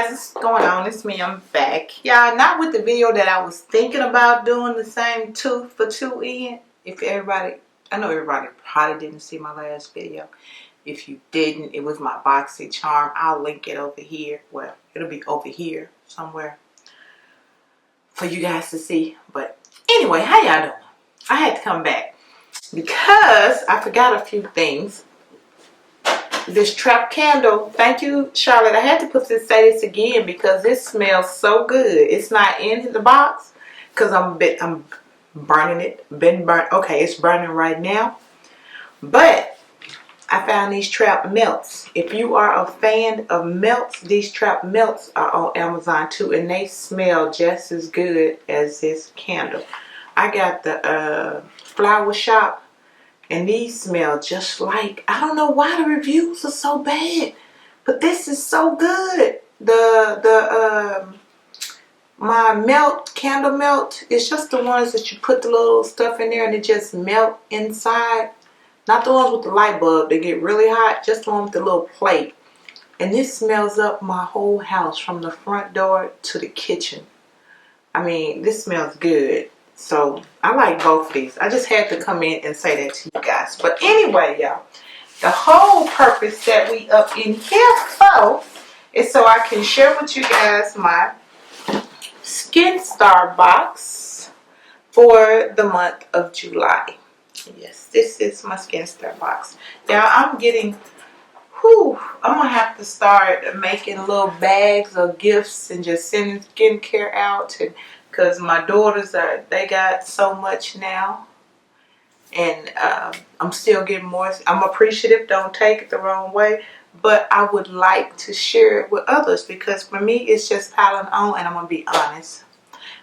guys, what's going on? It's me, I'm back. Y'all, not with the video that I was thinking about doing, the same tooth for two in. If everybody, I know everybody probably didn't see my last video. If you didn't, it was my BoxyCharm. I'll link it over here. Well, it'll be over here somewhere for you guys to see. But anyway, how y'all doing? I had to come back because I forgot a few things. This trap candle, thank you, Charlotte. I had to say this again because this smells so good. It's not in the box because I'm burning it. Okay, it's burning right now. But I found these trap melts. If you are a fan of melts, these trap melts are on Amazon too, and they smell just as good as this candle. I got the Flower Shop. And these smell just like, I don't know why the reviews are so bad, but this is so good. My candle melt, it's just the ones that you put the little stuff in there and it just melt inside. Not the ones with the light bulb, they get really hot, just the one with the little plate. And this smells up my whole house from the front door to the kitchen. I mean, this smells good. So I like both of these. I just had to come in and say that to you guys. But anyway, y'all, the whole purpose that we up in here for is so I can share with you guys my Skin Star box for the month of July. Yes, this is my Skin Star box. Now I'm getting, I'm gonna have to start making little bags of gifts and just sending skincare out, and because my daughters they got so much now, and I'm still getting more. I'm appreciative, don't take it the wrong way, but I would like to share it with others because for me it's just piling on. And I'm gonna be honest,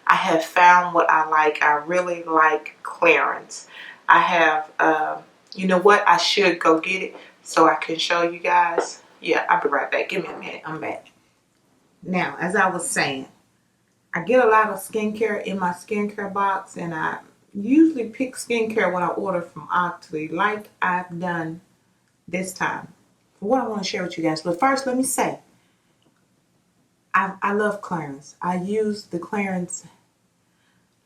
I have found what I like. I really like Clarins. I have you know what, I should go get it so I can show you guys. Yeah, I'll be right back. Give me a minute. I'm back. Now, as I was saying, I get a lot of skincare in my skincare box, and I usually pick skincare when I order from Octoly, like I've done this time. For what I want to share with you guys. But first, let me say, I love Clarins. I use the Clarins.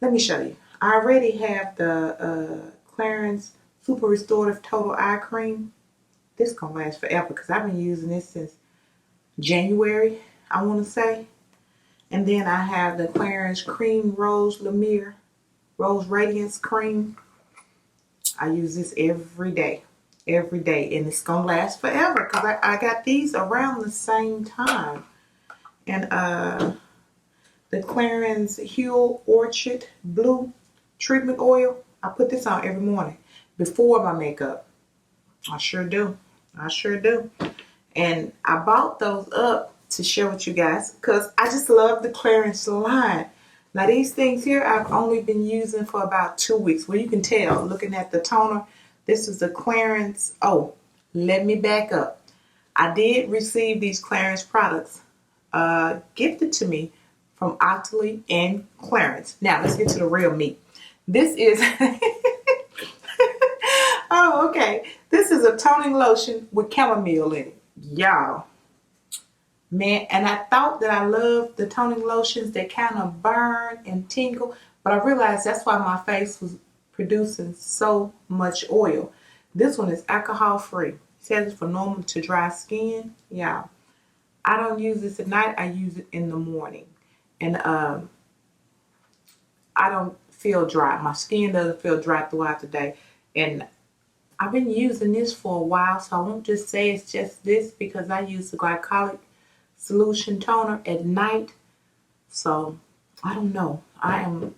Let me show you. I already have the Clarins Super Restorative Total Eye Cream. This is going to last forever because I've been using this since January, I want to say. And then I have the Clarins Cream Rose Lumiere Rose Radiance Cream. I use this every day. Every day. And it's going to last forever because I got these around the same time. And the Clarins Huel Orchid Blue Treatment Oil. I put this on every morning before my makeup. I sure do. I sure do. And I bought those up to share with you guys because I just love the Clarins line. Now these things here I've only been using for about 2 weeks. Well, you can tell looking at the toner. This is the Clarins. Oh, let me back up. I did receive these Clarins products gifted to me from Octoly and Clarins. Now let's get to the real meat. This is oh, okay. This is a toning lotion with chamomile in it. Y'all. Man, and I thought that I loved the toning lotions that kind of burn and tingle, but I realized that's why my face was producing so much oil. This one is alcohol free. It says it's for normal to dry skin. Yeah, I don't use this at night. I use it in the morning, and I don't feel dry. My skin doesn't feel dry throughout the day, and I've been using this for a while, so I won't just say it's just this because I use the glycolic solution toner at night. So I don't know. I'm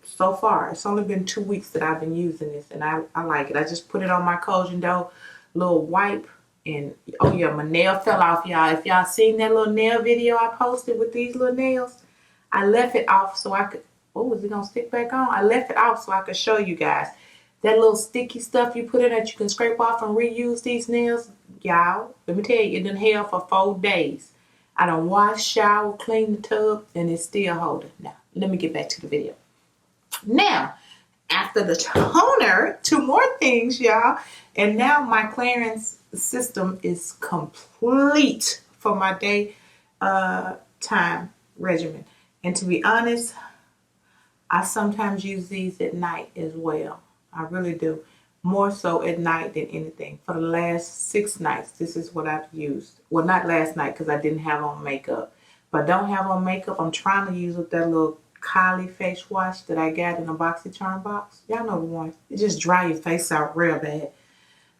so far, it's only been 2 weeks that I've been using this, and I like it. I just put it on my Collagen Dough little wipe, and oh yeah, my nail fell off, y'all. If y'all seen that little nail video I posted with these little nails, I left it off so I could, oh, is it gonna stick back on? I left it off so I could show you guys. That little sticky stuff you put in that you can scrape off and reuse these nails, y'all, let me tell you, it done held for 4 days. I done wash, shower, clean the tub, and it's still holding. Now, let me get back to the video. Now, after the toner, 2 more things, y'all. And now my Clarins system is complete for my day. time regimen. And to be honest, I sometimes use these at night as well. I really do. More so at night than anything. For the last 6 nights, this is what I've used. Well, not last night because I didn't have on makeup. If I don't have on makeup, I'm trying to use with that little Kylie face wash that I got in a BoxyCharm box. Y'all know the one. It just dry your face out real bad.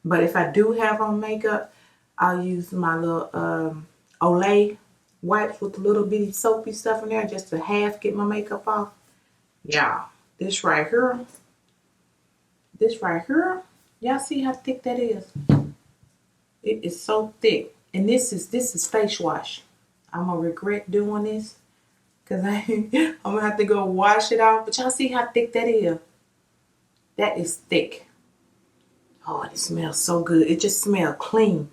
But if I do have on makeup, I'll use my little Olay wipes with a little bitty soapy stuff in there just to half get my makeup off. Yeah, this right here, y'all see how thick that is? It is so thick. And this is face wash. I'm gonna regret doing this because I'm gonna have to go wash it off. But y'all see how thick that is? That is thick. Oh, it smells so good. It just smells clean.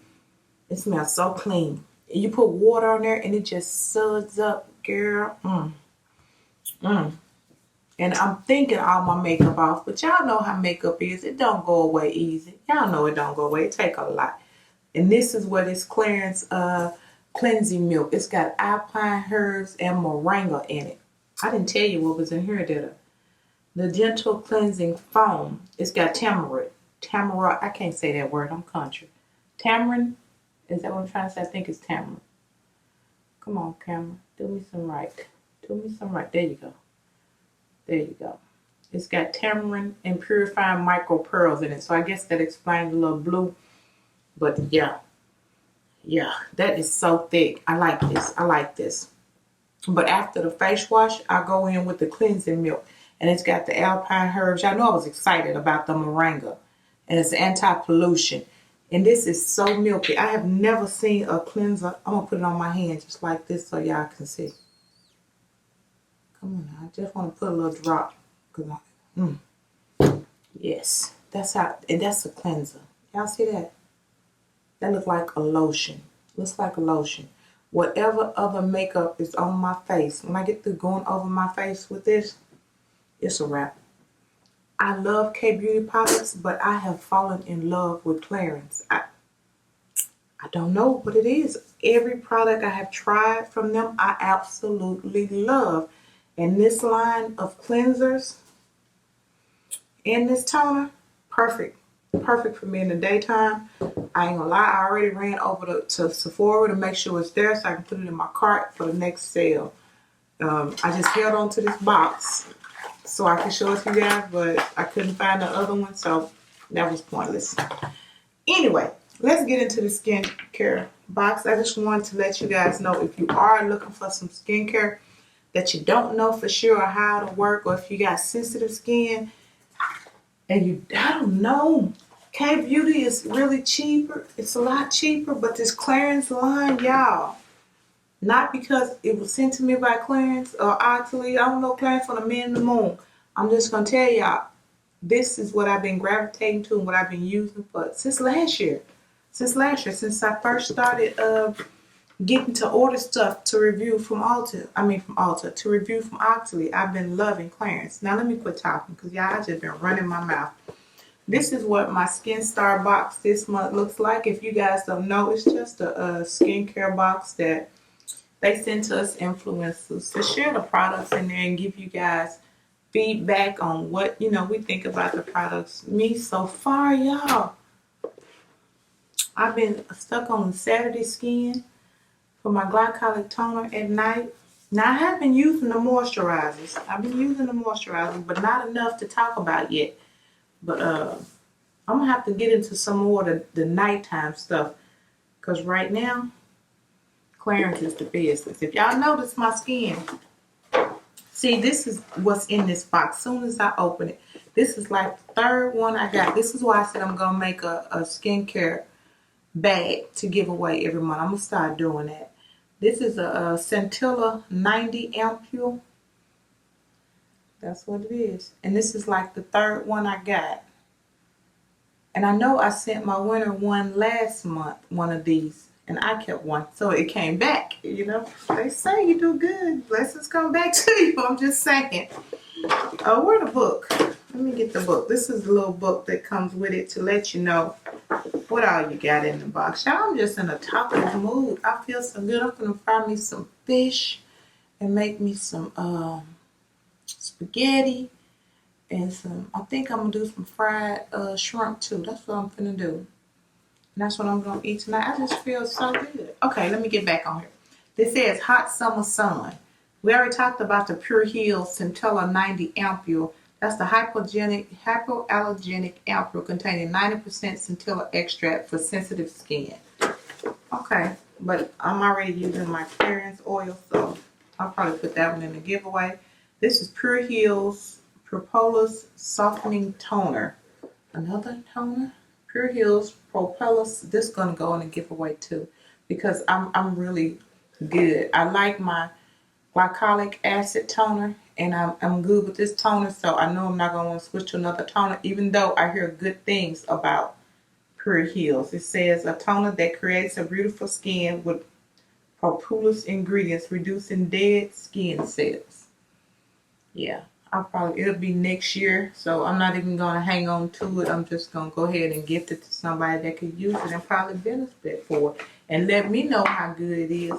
It smells so clean. You put water on there and it just suds up, girl. And I'm thinking all my makeup off, but y'all know how makeup is. It don't go away easy. Y'all know it don't go away. It take a lot. And this is what this Clarins cleansing milk. It's got alpine herbs and moringa in it. I didn't tell you what was in here, did I? The gentle cleansing foam. It's got tamarind. I can't say that word. I'm country. Tamarind. Is that what I'm trying to say? I think it's tamarind. Come on, camera. Do me some right. Do me some right. There you go. There you go. It's got tamarind and purifying micro pearls in it. So I guess that explains a little blue. But yeah, that is so thick. I like this. I like this. But after the face wash, I go in with the cleansing milk. And it's got the alpine herbs. I know I was excited about the moringa. And it's anti-pollution. And this is so milky. I have never seen a cleanser. I'm going to put it on my hand just like this so y'all can see. Come on now. I just want to put a little drop. Yes. That's how. And that's a cleanser. Y'all see that? That looks like a lotion. Looks like a lotion. Whatever other makeup is on my face, when I get through going over my face with this, it's a wrap. I love K-Beauty products, but I have fallen in love with Clarins. I don't know what it is. Every product I have tried from them, I absolutely love. And this line of cleansers and this toner, perfect. Perfect for me in the daytime. I ain't gonna lie, I already ran over to Sephora to make sure it's there so I can put it in my cart for the next sale. I just held on to this box so I could show it to you guys, but I couldn't find the other one, so that was pointless. Anyway, let's get into the skincare box. I just wanted to let you guys know if you are looking for some skincare that you don't know for sure how to work, or if you got sensitive skin and I don't know, K-Beauty is really cheaper. It's a lot cheaper, but this Clarins line, y'all, not because it was sent to me by Clarins or Octoly. I don't know Clarins from the man in the moon. I'm just going to tell y'all, this is what I've been gravitating to and what I've been using for since last year. Since I first started getting to order stuff to review from to review from Octoly. I've been loving Clarins. Now let me quit talking because y'all, I just been running my mouth. This is what my Skin Star box this month looks like. If you guys don't know, it's just a skincare box that they send to us influencers to share the products in there and give you guys feedback on what, we think about the products. Me, so far, y'all, I've been stuck on Saturday Skin for my glycolic toner at night. Now, I have been using the moisturizers. But not enough to talk about yet. But I'm going to have to get into some more of the nighttime stuff. Because right now, Clarins is the business. If y'all notice my skin, see, this is what's in this box. As soon as I open it, this is like the third one I got. This is why I said I'm going to make a skincare bag to give away every month. I'm going to start doing that. This is a Scintilla 90 ampule. That's what it is. And this is like the third one I got. And I know I sent my winter one last month, one of these. And I kept one. So it came back, They say you do good. Blessings come back to you. I'm just saying. Oh, where the book? Let me get the book. This is the little book that comes with it to let you know what all you got in the box. Y'all, I'm just in a talkative mood. I feel so good. I'm gonna fry me some fish and make me some spaghetti and some, I think I'm gonna do some fried shrimp too. That's what I'm gonna do. And that's what I'm gonna eat tonight. I just feel so good. Okay, let me get back on here. This says hot summer sun. We already talked about the Pure Heals Centella 90 ampule. That's the hypoallergenic ampule containing 90% centella extract for sensitive skin. Okay, but I'm already using my Clarins oil, so I'll probably put that one in the giveaway. This is Pure Heals Propolis Softening Toner. Another toner? Pure Heals Propolis. This is going to go in the giveaway too because I'm really good. I like my glycolic acid toner, and I'm good with this toner, so I know I'm not going to want to switch to another toner, even though I hear good things about Pure Heals. It says a toner that creates a beautiful skin with propolis ingredients, reducing dead skin cells. Yeah, it'll be next year, so I'm not even going to hang on to it. I'm just going to go ahead and gift it to somebody that could use it and probably benefit for it, and let me know how good it is,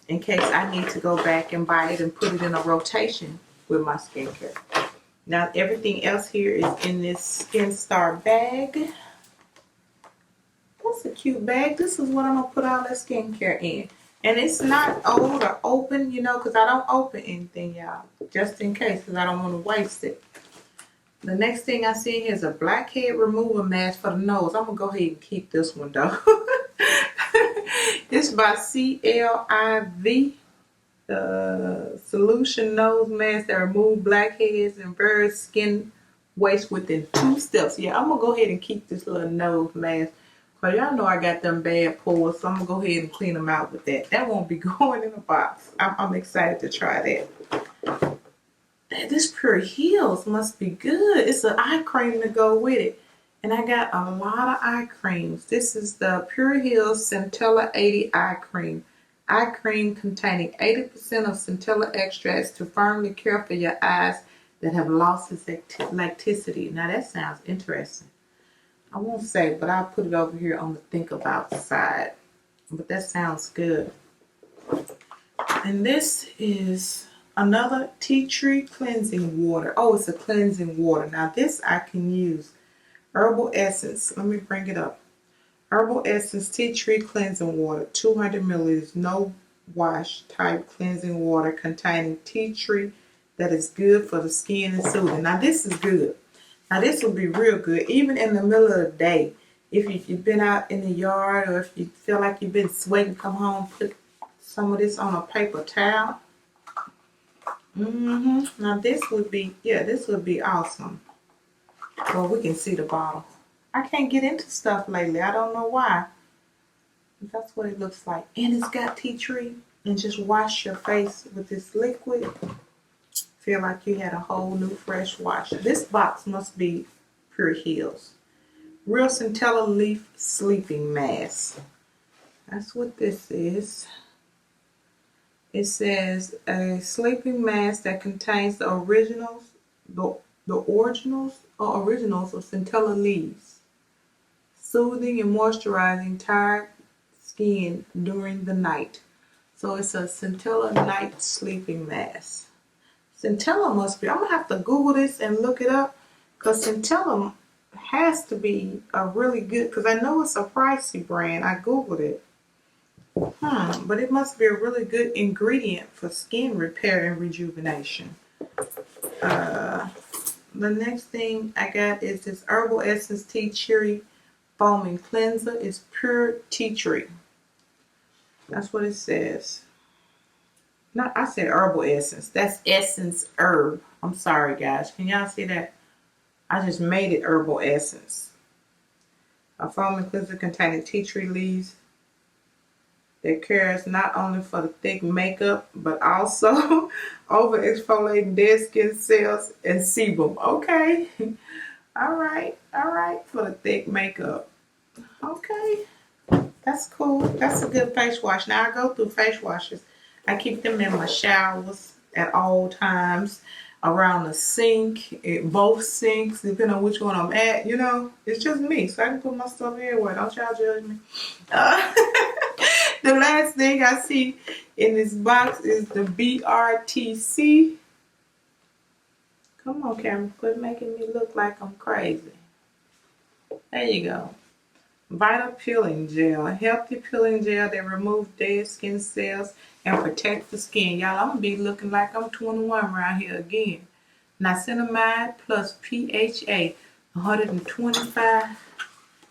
in case I need to go back and buy it and put it in a rotation with my skincare. Now everything else here is in this Skin Star bag. That's a cute bag. This is what I'm going to put all that skincare in. And it's not old or open, you know, because I don't open anything, y'all. Just in case, because I don't want to waste it. The next thing I see here is a blackhead removal mask for the nose. I'm going to go ahead and keep this one, though. It's by CLIV, solution nose mask that remove blackheads and various skin waste within 2 steps. Yeah, I'm gonna go ahead and keep this little nose mask, cause y'all know I got them bad pores, so I'm gonna go ahead and clean them out with that. That won't be going in a box. I'm excited to try that. This Pure Heals must be good. It's an eye cream to go with it. And I got a lot of eye creams. This is the Pure Heals Centella 80 Eye Cream. Eye cream containing 80% of centella extracts to firmly care for your eyes that have lost its elasticity. Now that sounds interesting. I won't say, but I'll put it over here on the think about side. But that sounds good. And this is another tea tree cleansing water. Oh, it's a cleansing water. Now this I can use. Herbal Essence. Let me bring it up. Herbal Essence Tea Tree Cleansing Water. 200 milliliters. No wash type cleansing water containing tea tree that is good for the skin and soothing. Now this is good. Now this will be real good. Even in the middle of the day. If you've been out in the yard or if you feel like you've been sweating, come home, put some of this on a paper towel. Now this would be awesome. Well, we can see the bottle. I can't get into stuff lately. I don't know why. That's what it looks like. And it's got tea tree. And just wash your face with this liquid. Feel like you had a whole new fresh wash. This box must be Pure Heals. Real Centella Leaf Sleeping Mask. That's what this is. It says a sleeping mask that contains the originals of centella leaves, soothing and moisturizing tired skin during the night. So it's a centella night sleeping mask. Centella must be, I'm gonna have to Google this and look it up, because centella has to be a really good, because I know it's a pricey brand. I Googled it. But it must be a really good ingredient for skin repair and rejuvenation. The next thing I got is this Herbal Essence Tea Tree Foaming Cleanser. It's pure tea tree. That's what it says. No, I said Herbal Essence. That's Essence Herb. I'm sorry, guys. Can y'all see that? I just made it Herbal Essence. A foaming cleanser containing tea tree leaves that cares not only for the thick makeup, but also over exfoliating dead skin cells and sebum. Okay. All right. For the thick makeup. Okay. That's cool. That's a good face wash. Now I go through face washes. I keep them in my showers at all times. around the sink, both sinks, depending on which one I'm at, you know. It's just me, so I can put my stuff everywhere. Don't y'all judge me. The last thing I see in this box is the BRTC. Come on, camera, quit making me look like I'm crazy. There you go. Vital Peeling Gel, a healthy peeling gel that removes dead skin cells and protects the skin. Y'all, I'm gonna be looking like I'm 21 around here again. Niacinamide plus PHA, 125.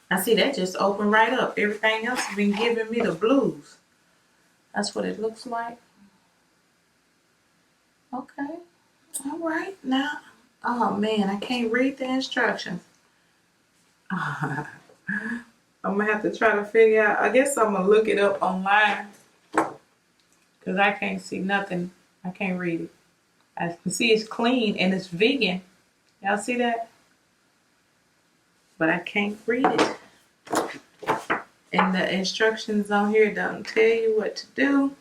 I see that just opened right up. Everything else has been giving me the blues. That's what it looks like. Okay. All right. Now, oh man, I can't read the instructions. I'm going to have to try to figure out. I guess I'm going to look it up online. Because I can't see nothing. I can't read it. I can see it's clean and it's vegan. Y'all see that? But I can't read it. And the instructions on here don't tell you what to do.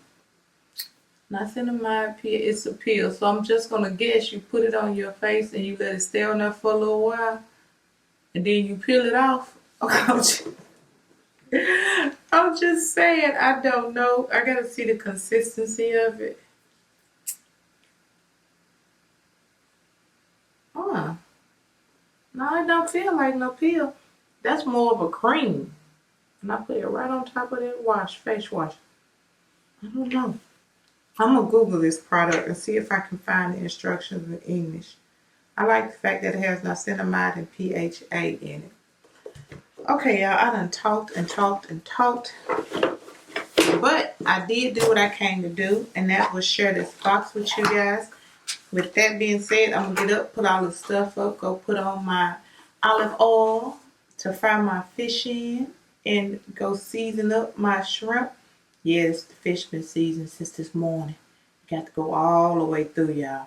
Niacinamide, it's a pill. So I'm just going to guess you put it on your face and you let it stay on there for a little while. And then you peel it off. I'm just saying, I don't know. I got to see the consistency of it. No, it don't feel like no pill. That's more of a cream. And I put it right on top of that face wash. I don't know. I'm going to Google this product and see if I can find the instructions in English. I like the fact that it has niacinamide and PHA in it. Okay, y'all, I done talked and talked and talked. But I did do what I came to do, and that was share this box with you guys. With that being said, I'm going to get up, put all the stuff up, go put on my olive oil to fry my fish in, and go season up my shrimp. Yes, the fish been seasoned since this morning. Got to go all the way through, y'all.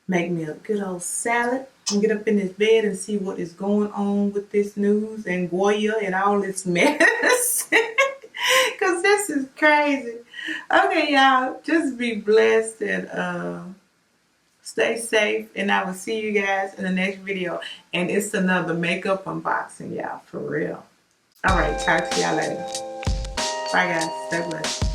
Make me a good old salad and get up in this bed and see what is going on with this news and Goya and all this mess. Because this is crazy. Okay, y'all, just be blessed and stay safe, and I will see you guys in the next video. And it's another makeup unboxing, y'all, for real. All right, talk to y'all later. Bye, guys. Stay blessed.